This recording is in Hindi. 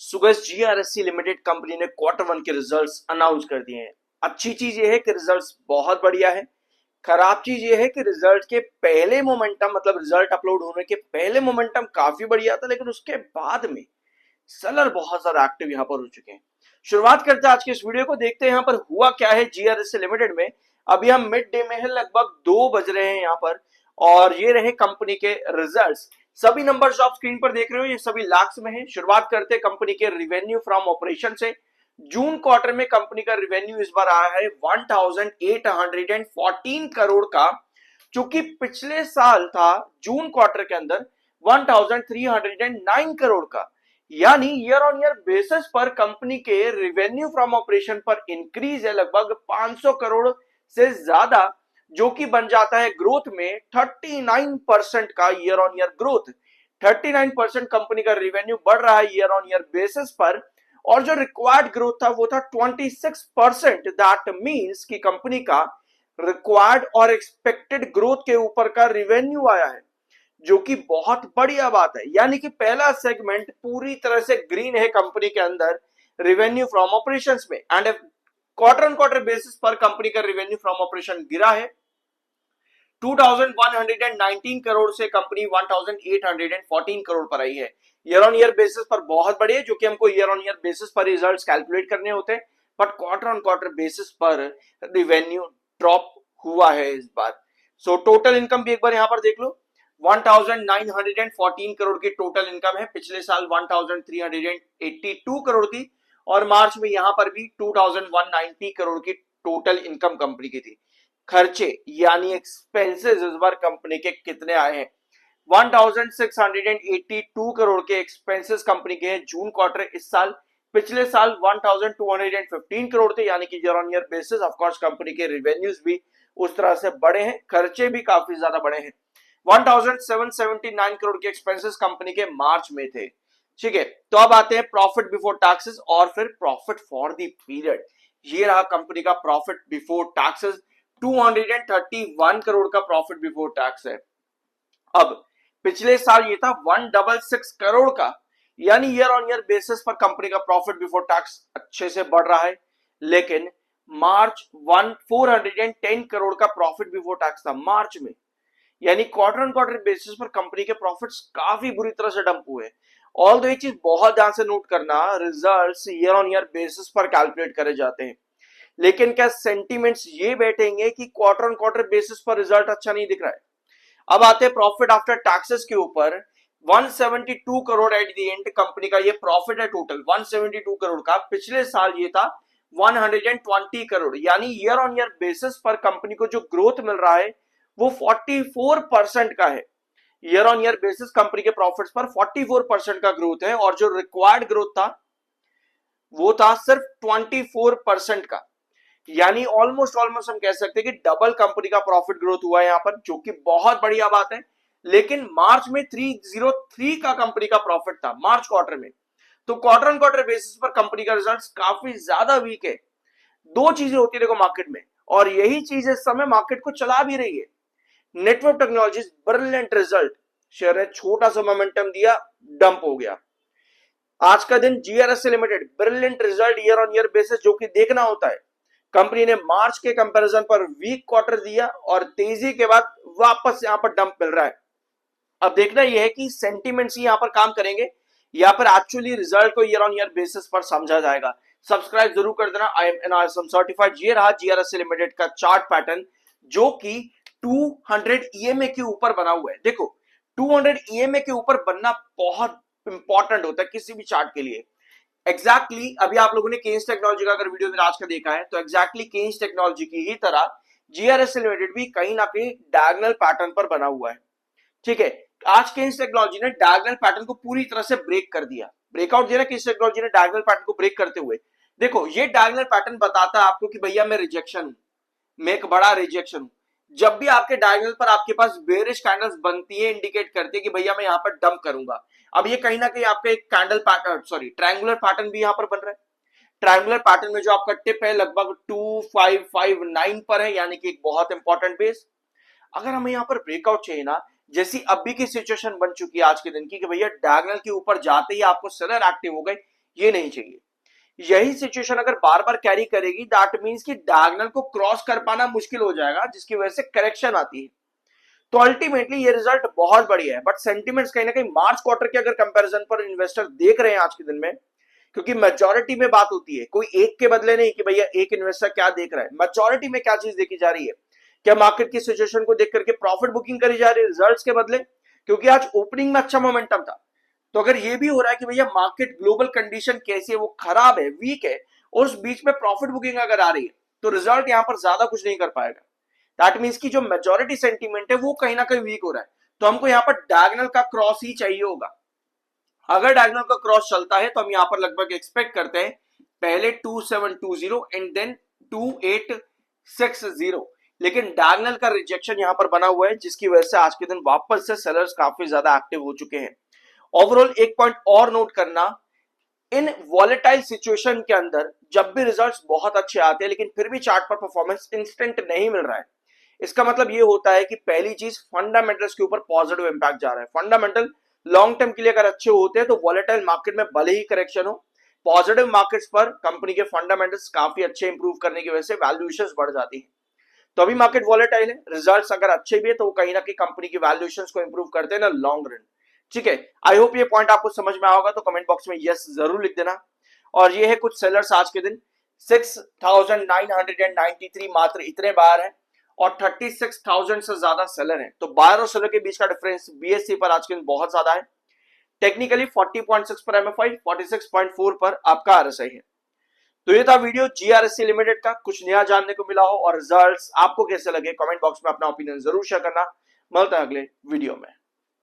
सुगस जीआरएससी लिमिटेड कंपनी ने क्वार्टर वन के रिजल्ट्स अनाउंस कर दिए हैं। अच्छी चीज ये है कि रिजल्ट्स बहुत बढ़िया है। खराब चीज ये है कि रिजल्ट के पहले मोमेंटम मतलब रिजल्ट अपलोड होने के पहले मोमेंटम काफी बढ़िया था, लेकिन उसके बाद में सेलर बहुत ज्यादा एक्टिव यहाँ पर हो चुके हैं। शुरुआत करते हैं आज के इस वीडियो को, देखते हैं यहाँ पर हुआ क्या है जीआरएससी लिमिटेड में। अभी हम मिड डे में है, लगभग 2 बज रहे हैं यहाँ पर, और ये रहे कंपनी के रिजल्ट्स। सभी नंबर्स आप स्क्रीन पर देख रहे हो, ये सभी लाख्स में है। शुरुआत करते हैं कंपनी के रिवेन्यू फ्रॉम ऑपरेशन से। जून क्वार्टर में कंपनी का रिवेन्यू इस बार आया है 1814 करोड़ का, जो कि पिछले साल था जून क्वार्टर के अंदर 1309 करोड़ का। यानी ईयर ऑन ईयर बेसिस पर कंपनी के रेवेन्यू फ्रॉम ऑपरेशन पर इंक्रीज है लगभग 500 करोड़ से ज्यादा, जो कि बन जाता है ग्रोथ में 39% का year on year growth. 39% company का रेवेन्यू बढ़ रहा है ईयर ऑन ईयर बेसिस पर, और जो रिक्वायर्ड ग्रोथ था वो था 26%। दैट मींस कि कंपनी का रिक्वायर्ड और एक्सपेक्टेड ग्रोथ के ऊपर का रेवेन्यू आया है, जो कि बहुत बढ़िया बात है। यानी कि पहला सेगमेंट पूरी तरह से ग्रीन है कंपनी के अंदर रेवेन्यू फ्रॉम ऑपरेशंस में। And quarter on quarter basis पर कंपनी का रेवेन्यू फ्रॉम ऑपरेशन गिरा है 2119 करोड़ से कंपनी 1814 करोड़ पर आई है। ईयर ऑन ईयर बेसिस पर बहुत बढ़िया, जो कि हमको ईयर ऑन ईयर बेसिस पर रिजल्ट्स कैलकुलेट करने होते हैं, but quarter on quarter basis पर रेवेन्यू ड्रॉप हुआ है इस बार। सो टोटल इनकम भी एक बार यहां पर देख लो, 1914 करोड़ की टोटल इनकम है। पिछले साल 1382 करोड़ की, और मार्च में यहां पर भी 2190 करोड़ की टोटल इनकम कंपनी की थी। खर्चे यानी एक्सपेंसेस इस बार कंपनी के कितने आए हैं? 1682 करोड़ के एक्सपेंसेस कंपनी के हैं जून क्वार्टर इस साल। पिछले साल 1215 करोड़ थे, यानी कि year on year basis of course company के रेवेन्यूज भी उस तरह से बढ़े हैं, खर्चे भी काफी ज्यादा बढ़े हैं। 1779 करोड़ के एक्सपेंसेस कंपनी के मार्च में थे। ठीक है, तो अब आते हैं प्रॉफिट बिफोर टैक्सेस और फिर प्रॉफिट फॉर द पीरियड। ये रहा कंपनी का प्रॉफिट बिफोर टैक्सेस, 231 करोड़ का प्रॉफिट बिफोर टैक्स है। अब पिछले साल ये था 166 करोड़ का, यानी ईयर ऑन ईयर बेसिस पर कंपनी का प्रॉफिट बिफोर टैक्स अच्छे से बढ़ रहा है। लेकिन मार्च 410 करोड़ का प्रॉफिट बिफोर टैक्स था मार्च में, यानी क्वार्टर ऑन क्वार्टर बेसिस पर कंपनी के प्रॉफिट्स काफी बुरी तरह से डंप हुए। ऑल दो ये चीज बहुत ध्यान से नोट करना, results year on year basis पर कैलकुलेट करे जाते हैं, लेकिन क्या सेंटीमेंट्स ये बैठेंगे कि क्वार्टर ऑन क्वार्टर बेसिस पर रिजल्ट अच्छा नहीं दिख रहा है? अब आते हैं प्रॉफिट आफ्टर टैक्सेस के ऊपर। 172 crore at the end company का ये प्रॉफिट है टोटल 172 करोड़ का। पिछले साल ये था 120 करोड़, यानी ईयर ऑन ईयर बेसिस पर कंपनी को जो ग्रोथ मिल रहा है वो 44% का है। Year on year basis company के प्रॉफिट्स पर 44% का ग्रोथ है, और जो रिक्वायर्ड ग्रोथ था वो था सिर्फ 24% का। यानी ऑलमोस्ट हम कह सकते हैं कि डबल कंपनी का प्रॉफिट ग्रोथ हुआ है यहां पर, जो कि बहुत बढ़िया बात है। लेकिन मार्च में 303 का कंपनी का प्रॉफिट था मार्च क्वार्टर में, तो क्वार्टर ऑन क्वार्टर बेसिस पर कंपनी का रिजल्ट्स काफी ज्यादा वीक है। दो चीजें होती है देखो मार्केट में, और यही चीज इस समय मार्केट को चला भी रही है। Network technologies brilliant result, share ने छोटा सा मोमेंटम दिया, डंप हो गया। आज का दिन GRSC limited brilliant result year on year basis, जो कि देखना होता है। कंपनी ने मार्च के कंपैरिजन पर वीक क्वार्टर दिया और तेजी के बाद वापस यहां पर डंप मिल रहा है। अब देखना यह है कि सेंटीमेंट्स यहां पर काम करेंगे या फिर एक्चुअली रिजल्ट को ईयर ऑन ईयर बेसिस पर समझा जाएगा। सब्सक्राइब जरूर कर देना। I am NRSM certified. ये रहा जीआरएससी लिमिटेड का चार्ट पैटर्न, जो कि 200 ईएमए के ऊपर बना हुआ है। देखो 200 ईएमए के ऊपर बनना बहुत इंपॉर्टेंट होता है किसी भी चार्ट के लिए। एग्जैक्टली अभी आप लोगों ने केन्स टेक्नोलॉजी का अगर वीडियो मेरा आज का देखा है, तो एग्जैक्टली केन्स टेक्नोलॉजी की ही तरह जीआरएससी लिमिटेड भी कहीं ना कहीं डायगोनल पैटर्न पर बना हुआ है। ठीक है, आज केन्स टेक्नोलॉजी ने डायगोनल पैटर्न को पूरी तरह से ब्रेक कर दिया, ब्रेकआउट दिया केन्स टेक्नोलॉजी ने डायगोनल पैटर्न को ब्रेक करते हुए। देखो ये डायगोनल पैटर्न बताता है आपको कि भैया मैं रिजेक्शन हूं, मैं एक बड़ा रिजेक्शन हूं। जब भी आपके डायगोनल पर आपके पास बेरिश कैंडल्स बनती है, इंडिकेट करती है कि भैया मैं यहां पर डंप करूंगा। अब ये कहीं ना कहीं आपका एक candle pattern, sorry triangular pattern भी यहां पर बन रहा है। ट्रायंगुलर पैटर्न में जो आपका टिप है लगभग 2559 पर है, यानी कि एक बहुत इंपॉर्टेंट बेस। अगर हमें यहां पर ब्रेकआउट चाहिए ना, जैसी अभी की सिचुएशन बन चुकी है आज के दिन की, कि भैया डायगोनल के ऊपर जाते ही आपको सेलर एक्टिव हो गए, ये नहीं चाहिए। यही सिचुएशन अगर बार बार कैरी करेगी, दैट मींस कि डायगोनल को क्रॉस कर पाना मुश्किल हो जाएगा, जिसकी वजह से करेक्शन आती है। तो अल्टीमेटली ये रिजल्ट बहुत बढ़िया है, बट सेंटिमेंट्स कहीं ना कहीं मार्च क्वार्टर के अगर कंपैरिजन पर इन्वेस्टर देख रहे हैं आज के दिन में, क्योंकि मेजोरिटी में बात होती है, कोई एक के बदले नहीं कि भैया एक इन्वेस्टर क्या देख रहा है, मेजोरिटी में क्या चीज देखी जा रही है, क्या मार्केट की सिचुएशन को देख करके प्रॉफिट बुकिंग करी जा रही है रिजल्ट्स के बदले, क्योंकि आज ओपनिंग में अच्छा मोमेंटम था। तो अगर ये भी हो रहा है कि भैया मार्केट ग्लोबल कंडीशन कैसी है, वो खराब है, वीक है, और उस बीच में प्रॉफिट बुकिंग अगर आ रही है, तो रिजल्ट यहां पर ज्यादा कुछ नहीं कर पाएगा। दैट मीन्स की जो मेजोरिटी सेंटीमेंट है वो कहीं ना कहीं वीक हो रहा है। तो हमको यहाँ पर डायगोनल का क्रॉस ही चाहिए होगा। अगर डायगोनल का क्रॉस चलता है तो हम यहाँ पर लगभग एक्सपेक्ट करते हैं पहले 2720 एंड देन 2860, लेकिन डायगोनल का रिजेक्शन यहां पर बना हुआ है, जिसकी वजह से आज के दिन वापस से सेलर्स काफी ज्यादा एक्टिव हो चुके हैं। ओवरऑल एक पॉइंट और नोट करना, इन वॉलेटाइल सिचुएशन के अंदर जब भी रिजल्ट्स बहुत अच्छे आते हैं लेकिन फिर भी चार्ट पर परफॉर्मेंस इंस्टेंट नहीं मिल रहा है, इसका मतलब ये होता है कि पहली चीज फंडामेंटल्स के ऊपर पॉजिटिव इंपैक्ट जा रहा है। फंडामेंटल लॉन्ग टर्म के लिए अगर अच्छे होते हैं तो वॉलेटाइल मार्केट में भले ही करेक्शन हो, पॉजिटिव मार्केट्स पर कंपनी के फंडामेंटल्स काफी अच्छे इंप्रूव करने की वजह से वैल्यूएशंस बढ़ जाती है। तो अभी मार्केट वॉलेटाइल है, रिजल्ट्स अगर अच्छे भी है तो वो कहीं ना कहीं कंपनी की वैल्यूएशंस को इंप्रूव करते हैं ना लॉन्ग रन। ठीक है, आई होप ये पॉइंट आपको समझ में आया होगा, तो कमेंट बॉक्स में यस जरूर लिख देना। और ये है कुछ सेलर्स आज के दिन, 6993 मात्र इतने बायर हैं और 36,000 से ज्यादा सेलर हैं। तो बायर और सेलर के बीच का डिफरेंस बीएससी पर आज के दिन बहुत ज्यादा है। टेक्निकली 40.6 पर एमएफआई, 46.4 पर आपका आरएसआई है। तो ये था वीडियो जीआरएससी लिमिटेड का, कुछ नया जानने को मिला हो और रिजल्ट्स आपको कैसे लगे कमेंट बॉक्स में अपना ओपिनियन जरूर शेयर करना। मिलता है अगले वीडियो में।